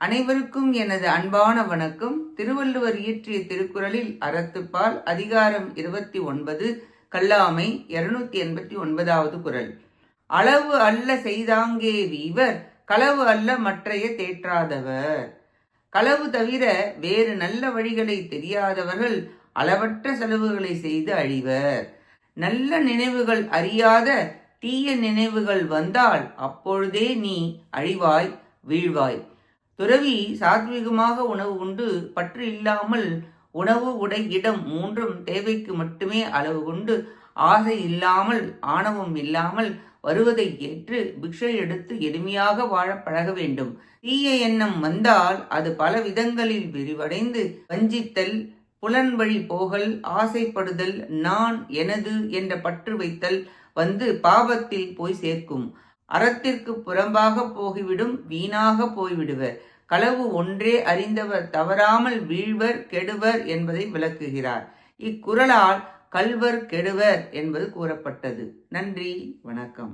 அனைவருக்கும் எனது அன்பான வணக்கம். திருவள்ளுவர் இயற்றிய திருக்குறளில் அறத்துப்பால் அதிகாரம் 29 கல்லாமை 289வது குறள். அளவு அல்ல செய்தாங்கே வீவர், களவு அல்ல மற்றைய தேற்றாதவர். களவு தவிர வேறு நல்ல வழிகளை தெரியாதவர்கள் அளவற்ற செலவுகளை செய்து அழிவர். நல்ல நினைவுகள் அறியாத தீய நினைவுகள் வந்தால் அப்பொழுதே நீ அழிவாய், வீழ்வாய். துறவி சாத்விகமாக உணவு உண்டு பற்று இல்லாமல் உணவு, உடை, இடம் மூன்றும் தேவைக்கு மட்டுமே அளவு கொண்டு ஆசை இல்லாமல் ஆணவம் இல்லாமல் வருவதை ஏற்று பிக்ஷை எடுத்து எளிமையாக வாழ பழக வேண்டும். தீய எண்ணம் வந்தால் அது பல விதங்களில் விரிவடைந்து வஞ்சித்தல், புலன் வழி போகல், ஆசைப்படுதல், நான், எனது என்ற பற்று வைத்தல் வந்து பாவத்தில் போய் சேர்க்கும். அறத்திற்கு புறம்பாக போய்விடும், வீணாக போய்விடுவர். களவு ஒன்றே அறிந்தவர் தவறாமல் வீழ்வர், கெடுவர் என்பதை விளக்குகிறார். இக்குறளால் கள்வர் கெடுவர் என்பது கூறப்பட்டது. நன்றி, வணக்கம்.